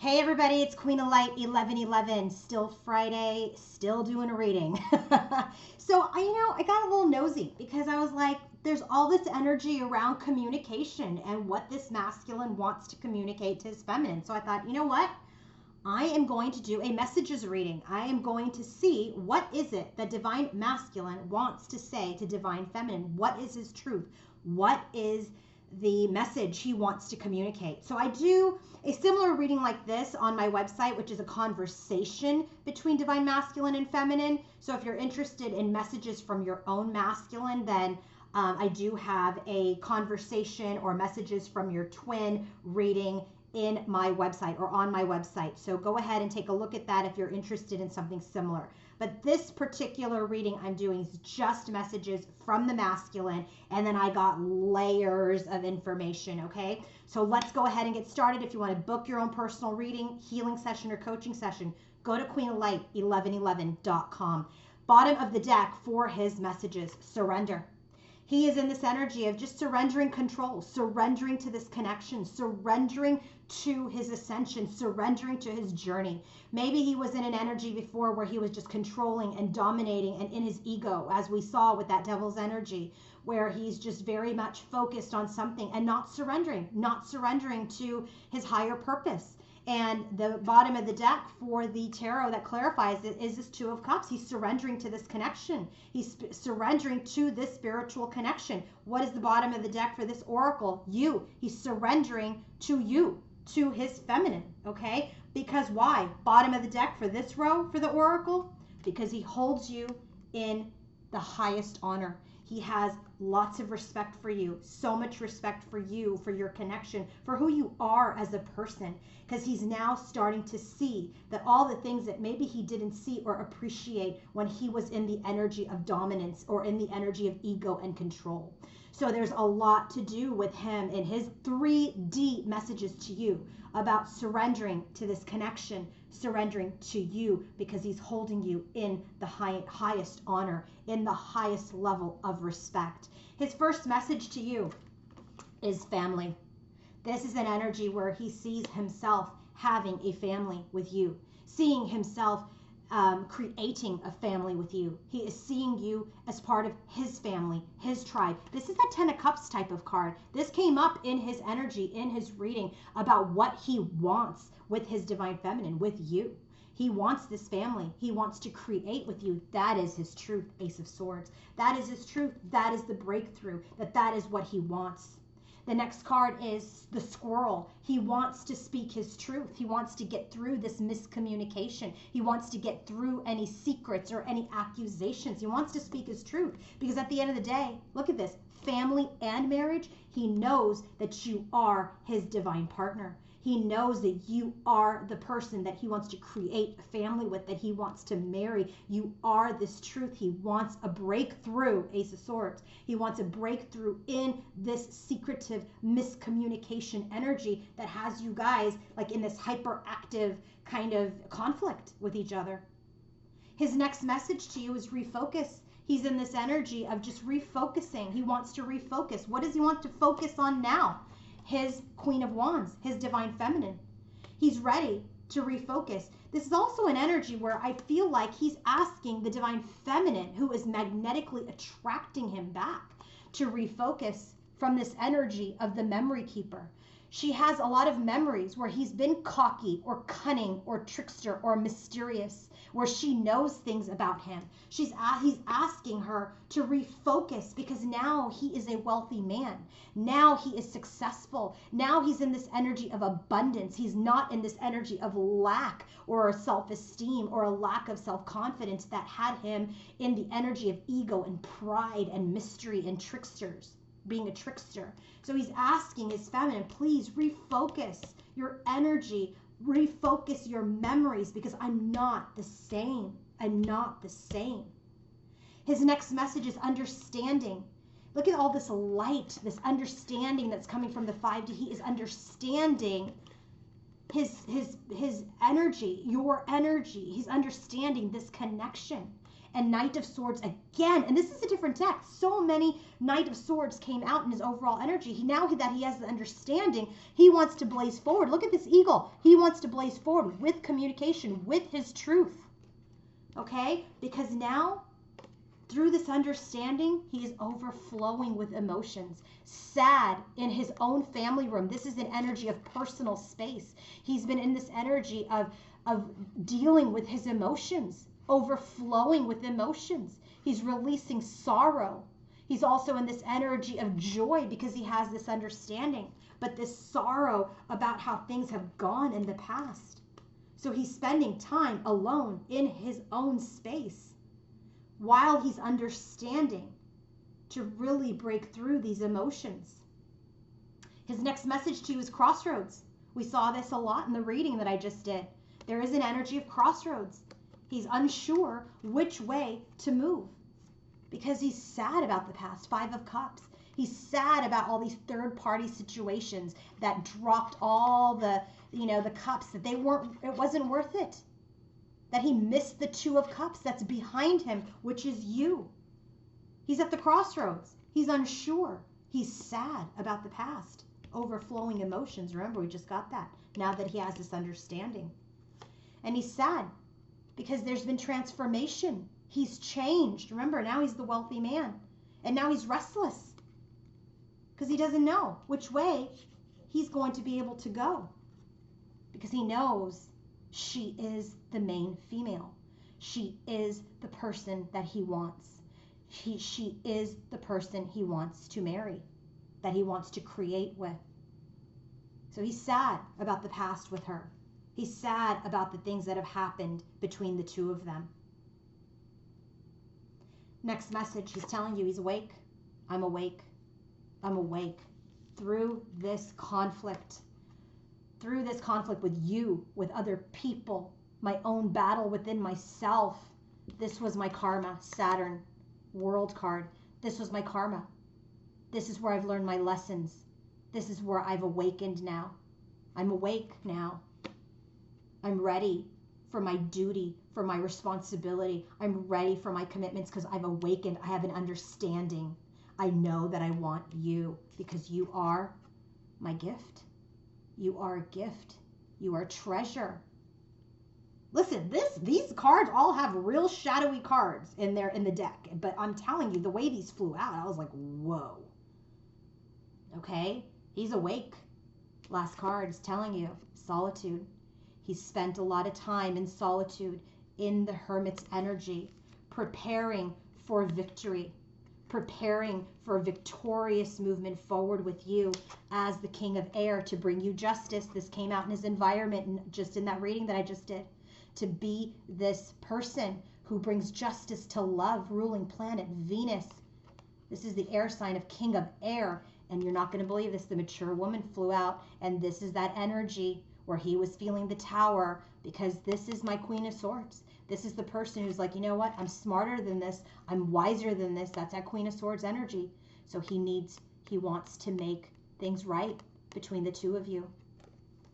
Hey everybody, it's Queen of Light 1111. Still Friday, still doing a reading. So I got a little nosy because I was like, there's all this energy around communication and what this masculine wants to communicate to his feminine. So I thought, you know what? I am going to do a messages reading. I am going to see what is it that divine masculine wants to say to divine feminine. What is his truth? What is the message he wants to communicate? So I do a similar reading like this on my website, which is a conversation between divine masculine and feminine. So if you're interested in messages from your own masculine, then I do have a conversation or messages from your twin reading in my website or on my website. So go ahead and take a look at that if you're interested in something similar. But this particular reading I'm doing is just messages from the masculine, and then I got layers of information, okay? So let's go ahead and get started. If you want to book your own personal reading, healing session, or coaching session, go to queenoflight1111.com. Bottom of the deck for his messages, surrender. He is in this energy of just surrendering control, surrendering to this connection, surrendering to his ascension, surrendering to his journey. Maybe he was in an energy before where he was just controlling and dominating and in his ego, as we saw with that devil's energy, where he's just very much focused on something and not surrendering to his higher purpose. And the bottom of the deck for the tarot that clarifies it is this Two of Cups. He's surrendering to this connection. He's surrendering to this spiritual connection. What is the bottom of the deck for this oracle? You. He's surrendering to you, to his feminine, okay? Because why? Bottom of the deck for this row for the oracle? Because he holds you in the highest honor. He has lots of respect for you, so much respect for you, for your connection, for who you are as a person, because he's now starting to see that all the things that maybe he didn't see or appreciate when he was in the energy of dominance or in the energy of ego and control. So there's a lot to do with him in his 3D messages to you about surrendering to this connection, surrendering to you, because he's holding you in the highest honor, in the highest level of respect. His first message to you is family. This is an energy where he sees himself having a family with you, seeing himself creating a family with you. He is seeing you as part of his family, his tribe. This is that 10 of Cups type of card. This came up in his energy, in his reading, about what he wants with his divine feminine, with you. He wants this family. He wants to create with you. That is his truth, Ace of Swords. That is his truth. That is the breakthrough. That is what he wants. The next card is the squirrel. He wants to speak his truth. He wants to get through this miscommunication. He wants to get through any secrets or any accusations. He wants to speak his truth because at the end of the day, look at this, family and marriage, he knows that you are his divine partner. He knows that you are the person that he wants to create a family with, that he wants to marry. You are this truth. He wants a breakthrough, Ace of Swords. He wants a breakthrough in this secretive miscommunication energy that has you guys like in this hyperactive kind of conflict with each other. His next message to you is refocus. He's in this energy of just refocusing. He wants to refocus. What does he want to focus on now? His Queen of Wands, his divine feminine. He's ready to refocus. This is also an energy where I feel like he's asking the divine feminine, who is magnetically attracting him back, to refocus from this energy of the memory keeper. She has a lot of memories where he's been cocky or cunning or trickster or mysterious, where she knows things about him. He's asking her to refocus because now he is a wealthy man. Now he is successful. Now he's in this energy of abundance. He's not in this energy of lack or self-esteem or a lack of self-confidence that had him in the energy of ego and pride and mystery and tricksters, being a trickster. So he's asking his feminine, please refocus your energy, refocus your memories, because I'm not the same. I'm not the same. His next message is understanding. Look at all this light, this understanding that's coming from the 5D. He is understanding his energy, your energy. He's understanding this connection. and Knight of Swords again. And this is a different deck. So many Knight of Swords came out in his overall energy. Now that he has the understanding, he wants to blaze forward. Look at this eagle. He wants to blaze forward with communication, with his truth. Okay? Because now, through this understanding, he is overflowing with emotions. Sad in his own family room. This is an energy of personal space. He's been in this energy of dealing with his emotions, overflowing with emotions. He's releasing sorrow. He's also in this energy of joy because he has this understanding, but this sorrow about how things have gone in the past. So he's spending time alone in his own space while he's understanding to really break through these emotions. His next message to you is Crossroads. We saw this a lot in the reading that I just did. There is an energy of crossroads. He's unsure which way to move because he's sad about the past. 5 of Cups. He's sad about all these third-party situations that dropped all the cups that it wasn't worth it. That he missed the 2 of Cups that's behind him, which is you. He's at the crossroads. He's unsure. He's sad about the past. Overflowing emotions. Remember, we just got that. Now that he has this understanding. And he's sad because there's been transformation. He's changed. Remember, now he's the wealthy man. And now he's restless because he doesn't know which way he's going to be able to go. Because he knows she is the main female. She is the person that he wants. She is the person he wants to marry, that he wants to create with. So he's sad about the past with her. He's sad about the things that have happened between the 2 of them. Next message, he's telling you he's awake. I'm awake. I'm awake. Through this conflict with you, with other people, my own battle within myself. This was my karma, Saturn, World card. This was my karma. This is where I've learned my lessons. This is where I've awakened now. I'm awake now. I'm ready for my duty, for my responsibility. I'm ready for my commitments because I've awakened. I have an understanding. I know that I want you because you are my gift. You are a gift. You are a treasure. Listen, these cards all have real shadowy cards in the deck. But I'm telling you, the way these flew out, I was like, whoa. Okay? He's awake. Last card is telling you, Solitude. He's spent a lot of time in solitude, in the Hermit's energy, preparing for victory, preparing for a victorious movement forward with you as the King of Air to bring you justice. This came out in his environment and just in that reading that I just did. To be this person who brings justice to love, ruling planet Venus. This is the air sign of King of Air. And you're not going to believe this. The mature woman flew out. And this is that energy where he was feeling the Tower, because this is my Queen of Swords. This is the person who's like, you know what? I'm smarter than this. I'm wiser than this. That's that Queen of Swords energy. So he wants to make things right between the 2 of you.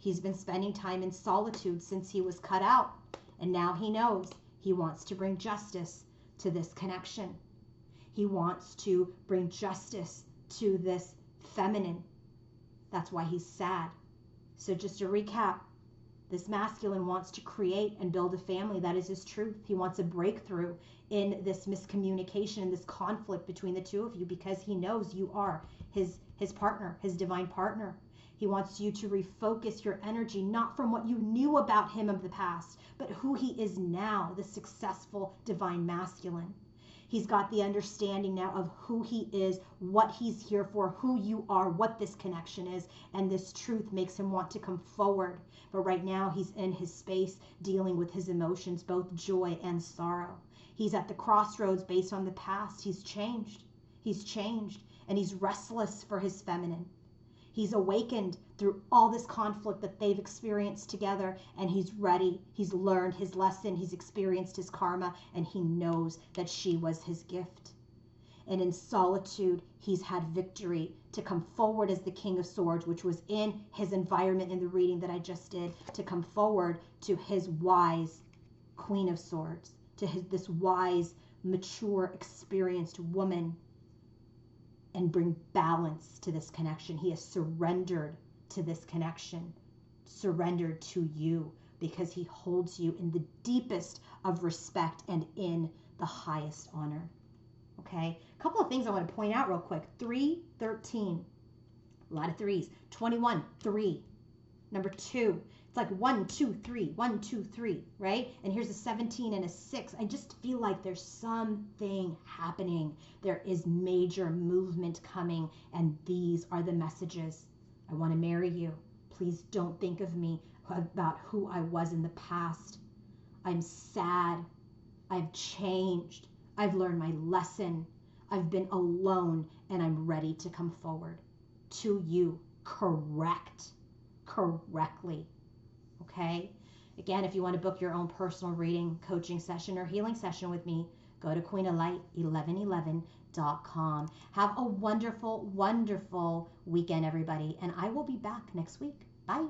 He's been spending time in solitude since he was cut out. And now he knows he wants to bring justice to this connection. He wants to bring justice to this feminine. That's why he's sad. So just to recap, this masculine wants to create and build a family. That is his truth. He wants a breakthrough in this miscommunication and this conflict between the 2 of you because he knows you are his partner, his divine partner. He wants you to refocus your energy, not from what you knew about him of the past, but who he is now, the successful divine masculine. He's got the understanding now of who he is, what he's here for, who you are, what this connection is, and this truth makes him want to come forward. But right now he's in his space dealing with his emotions, both joy and sorrow. He's at the crossroads based on the past. He's changed. He's changed, and he's restless for his feminine. He's awakened through all this conflict that they've experienced together, and he's ready. He's learned his lesson. He's experienced his karma, and he knows that she was his gift. And in solitude, he's had victory to come forward as the King of Swords, which was in his environment in the reading that I just did, to come forward to his wise Queen of Swords, to this wise mature, experienced woman and bring balance to this connection. He has surrendered to this connection, surrendered to you, because he holds you in the deepest of respect and in the highest honor. Okay, a couple of things I want to point out real quick. 3, 13, a lot of threes. 21, 3. Number 2, it's like 1, 2, 3, 1, 2, 3, right? And here's a 17 and a 6. I just feel like there's something happening. There is major movement coming, and these are the messages. I want to marry you. Please don't think of me about who I was in the past. I'm sad. I've changed. I've learned my lesson. I've been alone, and I'm ready to come forward to you correctly. Okay? Again, if you want to book your own personal reading, coaching session, or healing session with me, go to queenoflight1111.com. Have a wonderful, wonderful weekend, everybody, and I will be back next week. Bye.